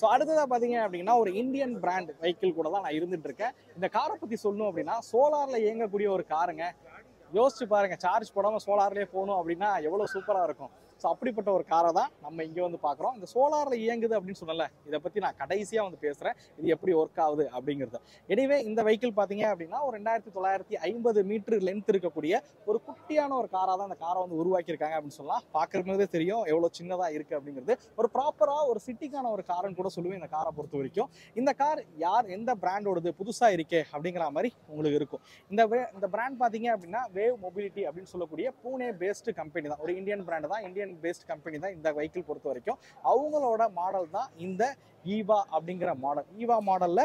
So அடுத்ததாக பார்த்தீங்க அப்படின்னா ஒரு இந்தியன் பிராண்ட் வெஹிக்கிள் கூட தான் நான் இருந்துட்டு இருக்கேன். இந்த காரை பற்றி சொல்லணும் அப்படின்னா சோலாரில் இயங்கக்கூடிய ஒரு காருங்க. யோசிச்சு பாருங்க, சார்ஜ் போடாமல் சோலார்லேயே போகணும் அப்படின்னா எவ்வளோ சூப்பராக இருக்கும். ஸோ அப்படிப்பட்ட ஒரு காரை தான் நம்ம இங்கே வந்து பார்க்குறோம். இந்த சோலாரில் இயங்குது அப்படின்னு சொல்லல, இதை பற்றி நான் கடைசியாக வந்து பேசுகிறேன், இது எப்படி ஒர்க் ஆகுது அப்படிங்கிறது. எனிவே இந்த வெஹிக்கிள் பார்த்தீங்க அப்படின்னா ஒரு 2950 மீட்டர் லென்த் இருக்கக்கூடிய ஒரு குட்டியான ஒரு காராக தான் இந்த காரை வந்து உருவாக்கியிருக்காங்க அப்படின்னு சொல்லலாம். பார்க்குறதுமே தெரியும் எவ்வளோ சின்னதாக இருக்குது அப்படிங்கிறது. ஒரு ப்ராப்பராக ஒரு சிட்டிக்கான ஒரு காருன்னு கூட சொல்லுவேன் இந்த காரை பொறுத்த வரைக்கும். இந்த கார் யார் எந்த பிராண்டோடது புதுசாக இருக்கே அப்படிங்கிற மாதிரி உங்களுக்கு இருக்கும். இந்த பிராண்ட் பார்த்தீங்க அப்படின்னா வேவ் மொபிலிட்டி அப்படின்னு சொல்லக்கூடிய பூனே பேஸ்டு கம்பெனி தான். ஒரு இந்தியன் பிராண்ட் தான், இந்தியன் பேஸ்ட் கம்பெனி தான் இந்த வெஹிக்கிள் பொறுத்த வரைக்கும். அவங்களோட மாடல் தான் இந்த ஈவா அப்படிங்கிற மாடல். ஈவா மாடல்ல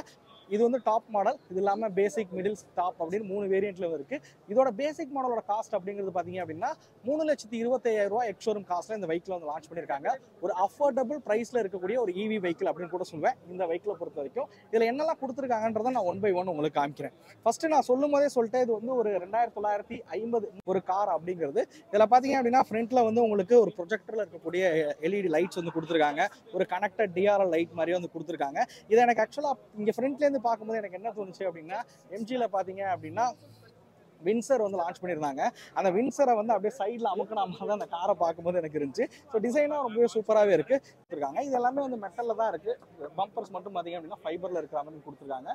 இது வந்து டாப் மாடல், இது இல்லாமல் பேசிக், மிடில், டாப் அப்படின்னு 3 வேரியண்ட்ல இருக்கு. இதோட பேசிக் மாடலோட காஸ்ட் அப்படிங்கிறது பார்த்தீங்க அப்படின்னா 3,25,000 ரூபாய் எக்ஸ்ஷோரூம் காஸ்ட்ல இந்த வெஹிக்கிள் வந்து லான்ச் பண்ணியிருக்காங்க. ஒரு அஃபோர்டபுள் பிரைஸ்ல இருக்கக்கூடிய ஒரு இவி வெஹிக்கிள் அப்படின்னு கூட சொல்லுவேன் இந்த வெஹிக்கிளை பொறுத்த வரைக்கும். இதில் என்னெல்லாம் கொடுத்துருக்காங்கன்றதை நான் 1 by 1 உங்களுக்கு காமிக்கிறேன். ஃபர்ஸ்ட் நான் சொல்லும் போதே சொல்லிட்டேன், இது வந்து ஒரு 2950 ஒரு கார் அப்படிங்கிறது. இதில் பார்த்தீங்க அப்படின்னா ஃப்ரண்ட்ல வந்து உங்களுக்கு ஒரு ப்ரொஜெக்டர்ல இருக்கக்கூடிய எல்இடி லைட்ஸ் வந்து கொடுத்துருக்காங்க. ஒரு கனெக்டட் டிஆர்எல் லைட் மாதிரியே வந்து கொடுத்துருக்காங்க. இதை எனக்கு ஆக்சுவலாக இங்கே ஃப்ரண்ட்லேருந்து பார்க்கும்போது எனக்கு என்ன தோணுச்சு அப்படின்னா, எம்ஜியில் பார்த்தீங்க அப்படின்னா வின்சர் வந்து லான்ச் பண்ணியிருந்தாங்க. அந்த வின்சரை வந்து அப்படியே சைடில் அமுக்கின மாதிரி தான் அந்த காரை பார்க்கும்போது எனக்கு இருந்துச்சு. ஸோ டிசைனாக ரொம்பவே சூப்பராகவே இருக்குது கொடுத்துருக்காங்க. இது எல்லாமே வந்து மெட்டலில் தான் இருக்குது. பம்பர்ஸ் மட்டும் பார்த்தீங்க அப்படின்னா ஃபைபரில் இருக்கிற மாதிரி கொடுத்துருக்காங்க.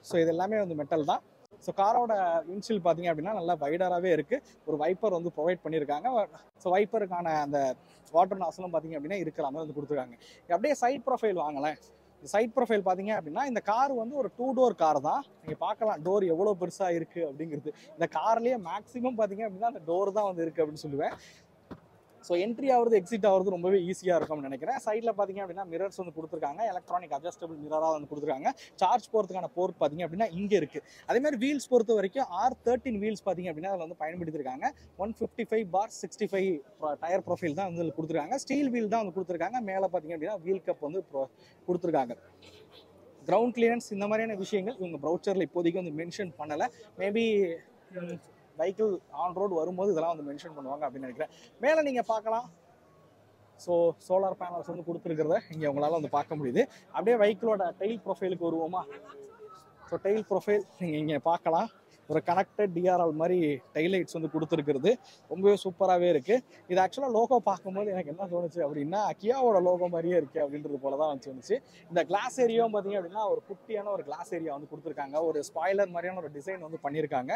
ஸோ இது எல்லாமே வந்து மெட்டல் தான். ஸோ காரோட விண்ட்ஷீல்ட் பார்த்தீங்க அப்படின்னா நல்லா வைடராகவே இருக்குது. ஒரு வைப்பர் வந்து ப்ரொவைட் பண்ணியிருக்காங்க. ஸோ வைப்பருக்கான அந்த வாட்டர் நாசலும் பார்த்தீங்க அப்படின்னா இருக்கிற மாதிரி வந்து கொடுத்துருக்காங்க. அப்படியே சைட் ப்ரொஃபைல் வாங்கலேன். சைட் ப்ரொஃபைல் பார்த்தீங்க அப்படின்னா இந்த கார் வந்து ஒரு 2 டோர் கார் தான். நீங்கள் பார்க்கலாம் டோர் எவ்வளோ பெருசாக இருக்குது அப்படிங்கிறது. இந்த கார்லேயே மேக்ஸிமம் பார்த்தீங்க அப்படின்னா அந்த டோர் தான் வந்து இருக்குது அப்படின்னு சொல்லுவேன். ஸோ என்ட்ரி ஆகிறது எக்ஸிட் ஆகிறது ரொம்பவே ஈஸியாக இருக்கும்னு நினைக்கிறேன். சைடில் பார்த்தீங்க அப்படின்னா மிரர்ஸ் வந்து கொடுத்துருக்காங்க. எலக்ட்ரானிக் அட்ஜஸ்டபிள் மிரராக வந்து கொடுத்துருக்காங்க. சார்ஜ் போகிறதுக்கான போர்ட் பார்த்தீங்க அப்படின்னா இங்கே இருக்குது. அதேமாதிரி வீல்ஸ் பொறுத்த வரைக்கும் R13 வீல்ஸ் பார்த்தீங்க அப்படின்னா அதில் வந்து பயன்படுத்திருக்காங்க. 155/65 டயர் ப்ரொஃபைல் தான் வந்து கொடுத்துருக்காங்க. ஸ்டீல் வீல் தான் வந்து கொடுத்துருக்காங்க. மேலே பார்த்தீங்க அப்படின்னா வீல் கப் வந்து கொடுத்துருக்காங்க. கிரவுண்ட் கிளியரன்ஸ் இந்த மாதிரியான விஷயங்கள் இவங்க ப்ரௌச்சரில் இப்போதைக்கு வந்து மென்ஷன் பண்ணலை. மேபி வெஹிக்கிள் ஆன் ரோடு வரும்போது இதெல்லாம் வந்து மென்ஷன் பண்ணுவாங்க அப்படின்னு நினைக்கிறேன். மேலே நீங்கள் பார்க்கலாம். ஸோ சோலார் பேனல்ஸ் வந்து கொடுத்துருக்கிறத இங்கே உங்களால் வந்து பார்க்க முடியுது. அப்படியே வெஹிக்கிளோட டெயில் ப்ரொஃபைலுக்கு வருவோமா? ஸோ டெயில் ப்ரொஃபைல் நீங்கள் இங்கே பார்க்கலாம். ஒரு கனெக்டட் டிஆர்எல் மாதிரி டெயில் லைட்ஸ் வந்து கொடுத்துருக்கிறது ரொம்பவே சூப்பராகவே இருக்குது. இது ஆக்சுவலாக லோகோ பார்க்கும்போது எனக்கு என்ன தோணுச்சு அப்படின்னா கியாவோட லோகோ மாதிரியே இருக்குது அப்படின்றது போல தான் வந்து தோணுச்சு. இந்த கிளாஸ் ஏரியாவும் பார்த்தீங்க அப்படின்னா ஒரு குட்டியான ஒரு கிளாஸ் ஏரியா வந்து கொடுத்துருக்காங்க. ஒரு ஸ்பாய்லர் மாதிரியான ஒரு டிசைன் வந்து பண்ணியிருக்காங்க.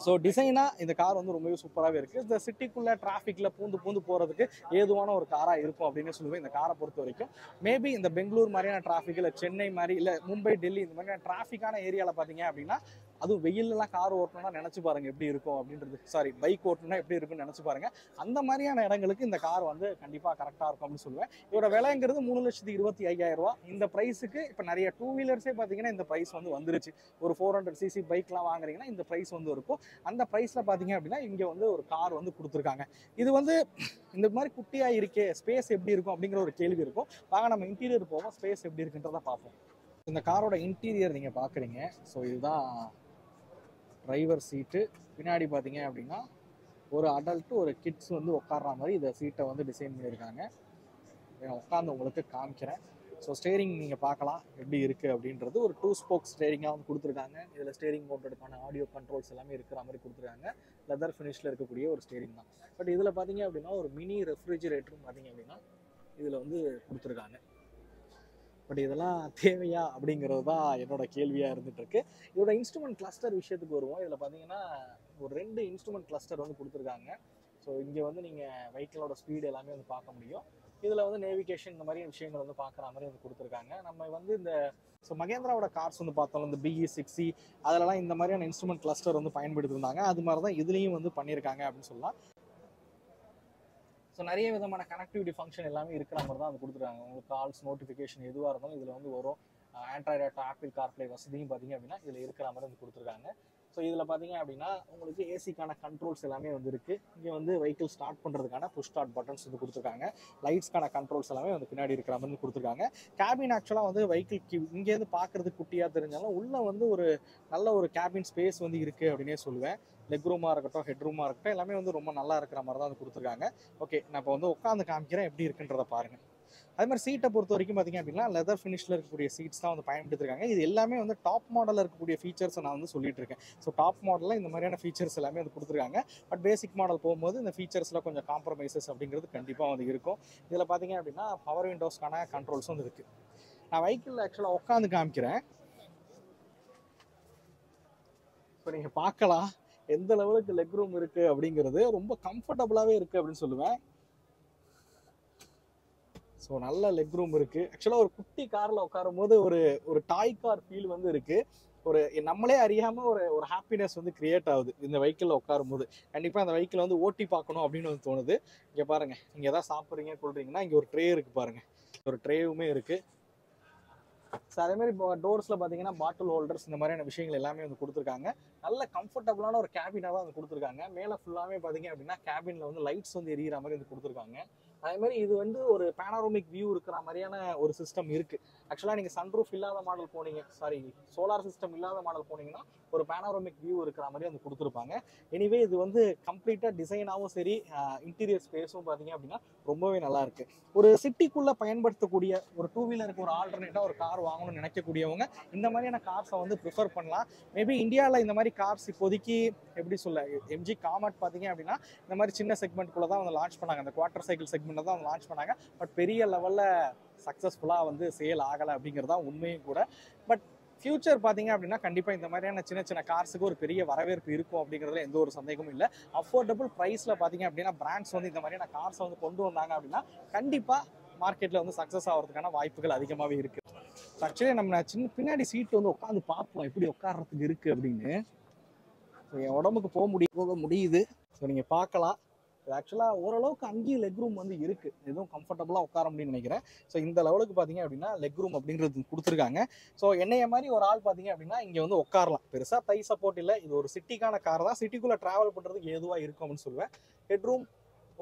ஸோ டிசைனாக இந்த கார் வந்து ரொம்பவே சூப்பராகவே இருக்குது. இந்த சிட்டிக்குள்ளே டிராஃபிக்கில் பூந்து போகிறதுக்கு ஏதுவான ஒரு காராக இருக்கும் அப்படின்னு சொல்லுவேன் இந்த காரை பொறுத்த வரைக்கும். மேபி இந்த பெங்களூர் மாதிரியான டிராஃபிக், இல்லை சென்னை மாதிரி, இல்லை மும்பை, டெல்லி இந்த மாதிரியான டிராஃபிக்கான ஏரியாவில் பார்த்தீங்க அப்படின்னா அதுவும் வெயிலெலாம் கார் ஓட்டணும்னா நினச்சி பாருங்கள் எப்படி இருக்கும் அப்படின்றது. சாரி, பைக் ஓட்டணும்னா எப்படி இருக்குன்னு நினச்சி பாருங்கள். அந்த மாதிரியான இடங்களுக்கு இந்த கார் வந்து கண்டிப்பாக கரெக்டாக இருக்கும் அப்படின்னு சொல்லுவேன். இதோட விலைங்கிறது 3,25,000 ரூபா. இந்த ப்ரைஸுக்கு இப்போ நிறைய 2 வீலர்ஸே பார்த்தீங்கன்னா இந்த ப்ரைஸ் வந்து வந்துருச்சு. ஒரு 400cc பைக்லாம் வாங்குறீங்கன்னா இந்த ப்ரைஸ் வந்து இருக்கும். அந்த ப்ரைஸில் பார்த்தீங்க அப்படின்னா இங்கே வந்து ஒரு கார் வந்து கொடுத்துருக்காங்க. இது வந்து இந்த மாதிரி குட்டியாக இருக்கே, ஸ்பேஸ் எப்படி இருக்கும் அப்படிங்கிற ஒரு கேள்வி இருக்கும். வாங்க நம்ம இன்டீரியர் போவோம், ஸ்பேஸ் எப்படி இருக்குன்றதை பார்ப்போம். இந்த காரோட இன்டீரியர் நீங்கள் பார்க்குறீங்க. ஸோ இதுதான் டிரைவர் சீட்டு. பின்னாடி பார்த்தீங்க அப்படின்னா ஒரு அடல்ட்டு ஒரு கிட்ஸ் வந்து உட்கார்ற மாதிரி இந்த சீட்டை வந்து டிசைன் பண்ணியிருக்காங்க. உட்காந்து உங்களுக்கு காமிக்கிறேன். ஸோ ஸ்டேரிங் நீங்கள் பார்க்கலாம் எப்படி இருக்குது அப்படின்றது. ஒரு 2 ஸ்போக் ஸ்டேரிங்காக வந்து கொடுத்துருக்காங்க. இதில் ஸ்டேரிங் மோட்டருக்கான ஆடியோ கண்ட்ரோல்ஸ் எல்லாமே இருக்கிற மாதிரி கொடுத்துருக்காங்க. லெதர் ஃபினிஷில் இருக்கக்கூடிய ஒரு ஸ்டேரிங் தான். பட் இதில் பார்த்தீங்க அப்படின்னா ஒரு மினி ரெஃப்ரிஜிரேட்டரும் பார்த்தீங்க அப்படின்னா இதில் வந்து கொடுத்துருக்காங்க. பட் இதெல்லாம் தேவையா அப்படிங்கிறது தான் என்னோட கேள்வியாக இருந்துட்டு இருக்கு. இதோட இன்ஸ்ட்ருமெண்ட் கிளஸ்டர் விஷயத்துக்கு வருவோம். இதில் பார்த்தீங்கன்னா ஒரு 2 இன்ஸ்ட்ருமெண்ட் கிளஸ்டர் வந்து கொடுத்துருக்காங்க. ஸோ இங்கே வந்து நீங்கள் வெஹிக்கிளோட ஸ்பீடு எல்லாமே வந்து பார்க்க முடியும். இதில் வந்து நேவிகேஷன் இந்த மாதிரி விஷயங்கள் வந்து பார்க்குற மாதிரி வந்து கொடுத்துருக்காங்க. நம்ம வந்து இந்த மகேந்திராவோட கார்ஸ் வந்து பார்த்தோம், இந்த BE6 அதிலலாம் இந்த மாதிரியான இன்ஸ்ட்ருமெண்ட் கிளஸ்டர் வந்து பயன்படுத்திருந்தாங்க. அது மாதிரி தான் இதுலேயும் வந்து பண்ணியிருக்காங்க அப்படின்னு சொல்லலாம். ஸோ நிறைய விதமான கனெக்டிவிட்டி ஃபங்க்ஷன் எல்லாமே இருக்கிற மாதிரி தான் அது கொடுத்துருக்காங்க. உங்களுக்கு கால்ஸ், நோட்டிஃபிகேஷன் எதுவாக இருந்தாலும் இதில் வந்து வரும். ஆண்ட்ராய்டு ஆட்டோ, ஆப்பிள் கார்ப்ளே வசதியும் பார்த்தீங்க அப்படின்னா இதில் இருக்கிற மாதிரி வந்து கொடுத்துருக்காங்க. ஸோ இதில் பார்த்தீங்க அப்படின்னா உங்களுக்கு ஏசிக்கான கண்ட்ரோல்ஸ் எல்லாமே வந்து இருக்குது. இங்கே வந்து வெஹிக்கிள் ஸ்டார்ட் பண்ணுறதுக்கான புஷ் ஸ்டார்ட் பட்டன்ஸ் வந்து கொடுத்துருக்காங்க. லைட்ஸ்க்கான கண்ட்ரோல்ஸ் எல்லாமே வந்து பின்னாடி இருக்கிற மாதிரி கொடுத்துருக்காங்க. கேபின் ஆக்சுவலாக வந்து வெஹிக்கிள் இங்கேருந்து பார்க்குறதுக்கு குட்டியாக தெரிஞ்சாலும் உள்ளே வந்து ஒரு நல்ல ஒரு கேபின் ஸ்பேஸ் வந்து இருக்குது அப்படின்னே சொல்லுவேன். லெக் ரூமாக இருக்கட்டும், ஹெட் ரூமாக இருக்கட்டும், எல்லாமே வந்து ரொம்ப நல்லா இருக்கிற மாதிரி தான் வந்து கொடுத்துருக்காங்க. ஓகே, நான் இப்போ வந்து உட்காந்து காமிக்கிறேன் எப்படி இருக்குன்றதை பாருங்கள். அதே மாதிரி சீட்டை பொறுத்த வரைக்கும் பார்த்தீங்க அப்படின்னா லெதர் ஃபினிஷில் இருக்கக்கூடிய சீட்ஸ் தான் வந்து பயன்படுத்திருக்காங்க. இது எல்லாமே வந்து டாப் மாடலில் இருக்கக்கூடிய ஃபீச்சர்ஸை நான் வந்து சொல்லிட்டு இருக்கேன். ஸோ டாப் மாடலில் இந்த மாதிரியான ஃபீச்சர்ஸ் எல்லாமே வந்து கொடுத்துருக்காங்க. பட் பேசிக் மாடல் போகும்போது இந்த ஃபீச்சர்ஸில் கொஞ்சம் காம்ப்ரமைசஸ் அப்படிங்கிறது கண்டிப்பாக வந்து இருக்கும். இதில் பார்த்தீங்க அப்படின்னா பவர் விண்டோஸ்க்கான கண்ட்ரோல்ஸும் வந்து இருக்குது. நான் வெஹிக்கிளில் ஆக்சுவலாக உட்காந்து காமிக்கிறேன். இப்போ நீங்கள் பார்க்கலாம் எந்த லெவலுக்கு லெக் ரூம் இருக்குது அப்படிங்கிறது. ரொம்ப கம்ஃபர்டபுளாகவே இருக்குது அப்படின்னு சொல்லுவேன். ஸோ நல்ல லெக் ரூம் இருக்குது. ஆக்சுவலாக ஒரு குட்டி காரில் உட்காரும் போது ஒரு டாய் கார் ஃபீல் வந்து இருக்குது. ஒரு நம்மளே அறியாமல் ஒரு ஹாப்பினஸ் வந்து கிரியேட் ஆகுது இந்த வெஹிக்கிளில் உட்காரும் போது. கண்டிப்பாக அந்த வெஹிக்கிளை வந்து ஓட்டி பார்க்கணும் அப்படின்னு வந்து தோணுது. இங்கே பாருங்கள், நீங்கள் எதாவது சாப்பிட்றீங்க கொள்றீங்கன்னா இங்கே ஒரு ட்ரே இருக்குது பாருங்கள். ஒரு ட்ரேவுமே இருக்குது. ஸோ அதேமாதிரி இப்போ டோர்ஸில் பார்த்தீங்கன்னா பாட்டில் ஹோல்டர்ஸ் இந்த மாதிரியான விஷயங்கள் எல்லாமே வந்து கொடுத்துருக்காங்க. நல்ல கம்ஃபர்டபுளான ஒரு கேபினாக தான் வந்து கொடுத்துருக்காங்க. மேலே ஃபுல்லாகவே பார்த்தீங்க அப்படின்னா கேபினில் வந்து லைட்ஸ் வந்து எரியிற மாதிரி வந்து கொடுத்துருக்காங்க. அதே மாதிரி இது வந்து ஒரு பேனரோமிக் வியூ இருக்கிற மாதிரியான ஒரு சிஸ்டம் இருக்குது. ஆக்சுவலாக நீங்கள் சன்ரூஃப் இல்லாத மாடல் போனீங்க, சாரி சோலார் சிஸ்டம் இல்லாத மாடல் போனீங்கன்னா ஒரு பேனரோமிக் வியூ இருக்கிற மாதிரி வந்து கொடுத்துருப்பாங்க. எனிவே இது வந்து கம்ப்ளீட்டாக டிசைனாகவும் சரி இன்டீரியர் ஸ்பேஸும் பார்த்தீங்க அப்படின்னா ரொம்பவே நல்லா இருக்கு. ஒரு சிட்டிக்குள்ளே பயன்படுத்தக்கூடிய ஒரு டூ வீலருக்கு ஒரு ஆல்டர்னேட்டாக ஒரு கார் வாங்கணும்னு நினைக்கக்கூடியவங்க இந்த மாதிரியான கார்ஸை வந்து ப்ரிஃபர் பண்ணலாம். மேபி இந்தியாவில் இந்த மாதிரி கார்ஸ் இப்போதைக்கு எப்படி சொல்ல, எம்ஜி காமெட் பார்த்தீங்க அப்படின்னா இந்த மாதிரி சின்ன செக்மெண்ட்குள்ளே தான் வந்து லான்ச் பண்ணாங்க. அந்த குவார்டர் சைக்கிள் செக்மெண்ட்டை தான் வந்து லான்ச் பண்ணாங்க. பட் பெரிய லெவலில் சக்ஸஸ்ஃபுல்லாக வந்து சேல் ஆகலை அப்படிங்கிறது தான் உண்மையும் கூட. பட் ஃபியூச்சர் பார்த்தீங்க அப்படின்னா கண்டிப்பாக இந்த மாதிரியான சின்ன சின்ன கார்ஸுக்கு ஒரு பெரிய வரவேற்பு இருக்கும் அப்படிங்கிறதுல எந்த ஒரு சந்தேகமும் இல்லை. அஃபோர்டபுள் ப்ரைஸில் பார்த்தீங்க அப்படின்னா பிராண்ட்ஸ் வந்து இந்த மாதிரியான கார்ஸை வந்து கொண்டு வந்தாங்க அப்படின்னா கண்டிப்பாக மார்க்கெட்டில் வந்து சக்ஸஸ் ஆகிறதுக்கான வாய்ப்புகள் அதிகமாகவே இருக்குது. ஆக்சுவலி நம்ம பின்னாடி சீட் வந்து உட்காந்து பார்ப்போம் எப்படி உட்கார்றதுக்கு இருக்குது அப்படின்னு. ஸோ என் உடம்புக்கு போக முடியுது. ஸோ நீங்கள் பார்க்கலாம். ஆக்சுவலாக ஓரளவுக்கு அங்கேயும் லெக் ரூம் வந்து இருக்குது. எதுவும் கம்ஃபர்டபுளாக உட்கார முடியும்னு நினைக்கிறேன். ஸோ இந்த லெவலுக்கு பார்த்தீங்க அப்படின்னா லெக் ரூம் அப்படின்றது கொடுத்துருக்காங்க. ஸோ என்னைய மாதிரி ஒரு ஆள் பார்த்தீங்க அப்படின்னா இங்கே வந்து உட்காரலாம். பெருசாக தை சப்போர்ட் இல்லை. இது ஒரு சிட்டிக்கான கார் தான். சிட்டிக்குள்ளே ட்ராவல் பண்ணுறதுக்கு ஏதுவாக இருக்கும் அப்படின்னு சொல்லுவேன். ஹெட்ரூம்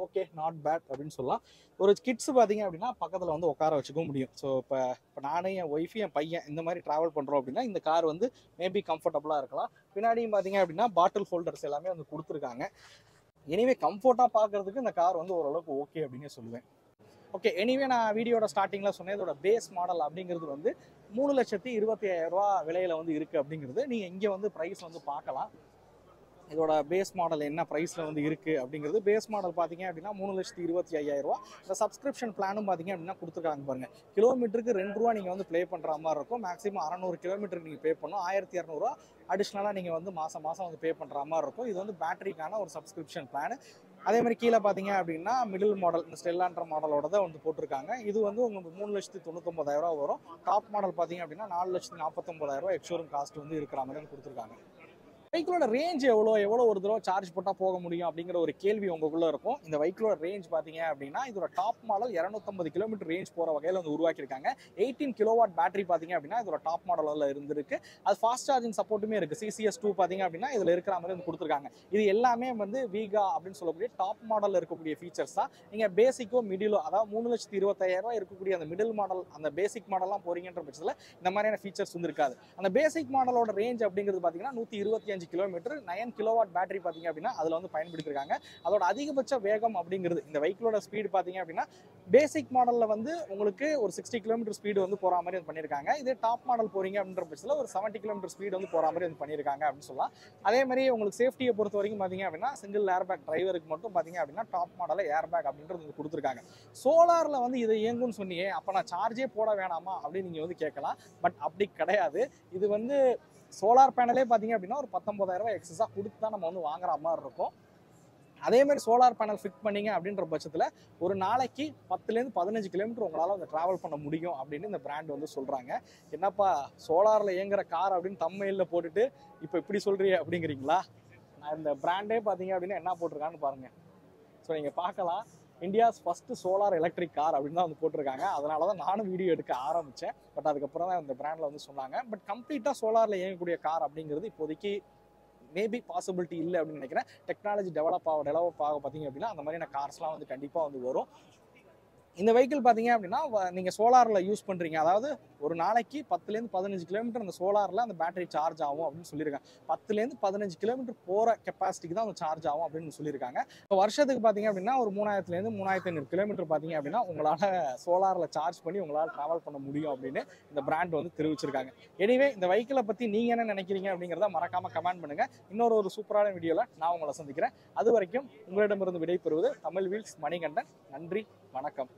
ஓகே, நாட் பேட் அப்படின்னு சொல்லலாம். ஒரு கிட்ஸ் பார்த்தீங்க அப்படின்னா பக்கத்தில் வந்து உட்கார வச்சுக்கவும் முடியும். ஸோ இப்போ நானே என் ஒய்ஃபு என் பையன் இந்த மாதிரி ட்ராவல் பண்ணுறோம் அப்படின்னா இந்த கார் வந்து மேபி கம்ஃபர்டபுளாக இருக்கலாம். பின்னாடியும் பார்த்தீங்க அப்படின்னா பாட்டில் ஹோல்டர்ஸ் எல்லாமே வந்து கொடுத்துருக்காங்க. எனிவே கம்ஃபர்ட்டாக பார்க்குறதுக்கு இந்த கார் வந்து ஓரளவுக்கு ஓகே அப்படின்னு சொல்லுவேன். ஓகே, எனிவே நான் வீடியோட ஸ்டார்டிங்கில் சொன்னேன் இதோட பேஸ் மாடல் அப்படிங்கிறது வந்து 3,25,000 விலையில் வந்து இருக்குது அப்படிங்கிறது. நீங்கள் இங்கே வந்து ப்ரைஸ் வந்து பார்க்கலாம். இதோட பேஸ் மாடல் என்ன ப்ரைஸில் வந்து இருக்குது அப்படிங்கிறது. பேஸ் மாடல் பார்த்தீங்க அப்படின்னா 3,25,000. இந்த சப்ஸ்கிரிப்ஷன் பிளானும் பார்த்தீங்க அப்படின்னா கொடுத்துருக்காங்க பாருங்கள். கிலோமீட்டருக்கு ₹2 நீங்கள் வந்து ப்ளே பண்ணுற மாதிரி இருக்கும். மேக்ஸிமம் 600 கிலோமீட்டருக்கு நீங்கள் பே பண்ணணும். ₹1,200 அடிஷ்னலாக நீங்கள் வந்து மாதம் வந்து பே பண்ணுற மாதிரி இருக்கும். இது வந்து பேட்டரிக்கான ஒரு சப்ஸ்கிரிப்ஷன் பிளான். அதே மாதிரி கீழே பார்த்தீங்க அப்படின்னா மிடில் மாடல் இந்த ஸ்டெல்லான்ற மாடலோட தான் வந்து போட்டிருக்காங்க. இது வந்து உங்களுக்கு 3,99,000 வரும். டாப் மாடல் பார்த்தீங்க அப்படின்னா 4,49,000 எக்ஸ்ஷோரூம் காஸ்ட் வந்து இருக்கிற மாதிரி கொடுத்துருக்காங்க. வெஹிக்கிளோட ரேஞ்ச் எவ்வளோ ஒரு தடவை சார்ஜ் போட்டால் போக முடியும் அப்படிங்கிற ஒரு கேள்வி உங்களுக்குள்ள இருக்கும். இந்த வெஹிக்கிளோட ரேஞ்ச் பார்த்தீங்க அப்படின்னா இதோட டாப் மாடல் 250 கிலோமீட்டர் ரேஞ்ச் போகிற வகையில் வந்து உருவாக்கியிருக்காங்க. 18 கிலோவாட் பேட்டரி பார்த்தீங்க அப்படின்னா இதோட டாப் மாடலில் இருந்திருக்கு. அது ஃபாஸ்ட் சார்ஜிங் சப்போர்ட்டுமே இருக்குது. CCS2 பார்த்தீங்க அப்படின்னா இதில் இருக்கிற மாதிரி வந்து கொடுத்துருக்காங்க. இது எல்லாமே வந்து வீகா அப்படின்னு சொல்லக்கூடிய டாப் மாடலில் இருக்கக்கூடிய ஃபீச்சர்ஸ் தான். நீங்கள் பேசிக்கோ மிடிலோ அதாவது 3,25,000 இருக்கக்கூடிய அந்த மிடில் மாடல் அந்த பேசிக் மாடல்லாம் போறீங்கன்ற பட்சத்தில் இந்த மாதிரியான ஃபீச்சர்ஸ் வந்து இருக்காது. அந்த பேசிக் மாடலோட ரேஞ்ச் அப்படிங்கிறது பார்த்தீங்கன்னா 125 கிலோமீட்டர் 9 கிலோவாட் பேட்டரி பார்த்தீங்க அப்படின்னா அதில் வந்து பயன்படுத்திருக்காங்க. அதோட அதிகபட்ச வேகம் அப்படிங்கிறது இந்த வெஹிக்கிளோட ஸ்பீடு பார்த்தீங்க அப்படின்னா பேசிக் மாடலில் வந்து உங்களுக்கு ஒரு 60 கிலோமீட்டர் ஸ்பீடு வந்து போகிற மாதிரி வந்து பண்ணியிருக்காங்க. இதே டாப் மாடல் போறீங்க அப்படின்ற பட்சத்தில் ஒரு 70 கிலோமீட்டர் ஸ்பீடு வந்து போகிற மாதிரி வந்து பண்ணியிருக்காங்க அப்படின்னு சொல்லலாம். அதே மாதிரி உங்களுக்கு சேஃப்டியை பொறுத்த வரைக்கும் பார்த்தீங்க அப்படின்னா சிங்கிள் ஏர்பேக் டிரைவருக்கு மட்டும் பார்த்தீங்க அப்படின்னா டாப் மாடலில் ஏர்பேக் அப்படின்றது கொடுத்துருக்காங்க. சோலாரில் வந்து இதை இயங்கும்னு சொன்னியே, அப்போ நான் சார்ஜே போட வேணாமா அப்படின்னு நீங்கள் வந்து கேட்கலாம். பட் அப்படி கிடையாது. இது வந்து சோலார் பேனலே பார்த்தீங்க அப்படின்னா ஒரு 19,000 எக்ஸஸாக கொடுத்து தான் நம்ம வந்து வாங்குற மாதிரி இருக்கும். அதே மாதிரி சோலார் பேனல் ஃபிட் பண்ணீங்க அப்படின்ற பட்சத்தில் ஒரு நாளைக்கு 10லேருந்து 15 கிலோமீட்டர் உங்களால் வந்து ட்ராவல் பண்ண முடியும் அப்படின்னு இந்த பிராண்ட் வந்து சொல்கிறாங்க. என்னப்பா சோலாரில் இயங்குற கார் அப்படின்னு தம்ப்நெயில்ல போட்டுட்டு இப்போ இப்படி சொல்கிறீங்க அப்படிங்கிறீங்களா? நான் இந்த பிராண்டே பார்த்தீங்க அப்படின்னா என்ன போட்டிருக்கான்னு பாருங்கள். ஸோ நீங்கள் பார்க்கலாம், India's first solar electric car அப்படின்னு தான் வந்து போட்டிருக்காங்க. அதனால தான் நானும் வீடியோ எடுக்க ஆரம்பித்தேன். பட் அதுக்கப்புறம் தான் இந்த பிராண்டில் வந்து சொன்னாங்க. பட் கம்ப்ளீட்டாக சோலாரில் இயங்கக்கூடிய கார் அப்படிங்கிறது இப்போதைக்கு மேபி பாசிபிலிட்டி இல்லை அப்படின்னு நினைக்கிறேன். டெக்னாலஜி டெவலப் ஆக பார்த்தீங்க அப்படின்னா அந்த மாதிரியான கார்ஸ்லாம் வந்து கண்டிப்பாக வந்து வரும். இந்த வெஹிக்கிள் பார்த்தீங்க அப்படின்னா நீங்கள் சோலாரில் யூஸ் பண்ணுறீங்க, அதாவது ஒரு நாளைக்கு 10லேருந்து 15 கிலோமீட்டர் அந்த சோலாரில் அந்த பேட்டரி சார்ஜ் ஆகும் அப்படின்னு சொல்லியிருக்காங்க. 10லேருந்து 15 கிலோமீட்டர் போகிற கெப்பாசிட்டிக்கு தான் அந்த சார்ஜ் ஆகும் அப்படின்னு சொல்லியிருக்காங்க. இப்போ வருஷத்துக்கு பார்த்தீங்க அப்படின்னா ஒரு 3000லேருந்து 3500 கிலோமீட்டர் பார்த்தீங்க அப்படின்னா உங்களால் சோலாரில் சார்ஜ் பண்ணி உங்களால் ட்ராவல் பண்ண முடியும் அப்படின்னு இந்த பிராண்ட் வந்து தெரிவிச்சிருக்காங்க. எனிவே இந்த வெஹிக்கிளை பற்றி நீங்கள் என்ன நினைக்கிறீங்க அப்படிங்கிறத மறக்காமல் கமெண்ட் பண்ணுங்கள். இன்னொரு சூப்பரான வீடியோவில் நான் உங்களை சந்திக்கிறேன். அது வரைக்கும் உங்களிடமிருந்து விடைபெறுவது தமிழ் வீல்ஸ் மணிகண்டன். நன்றி, வணக்கம்.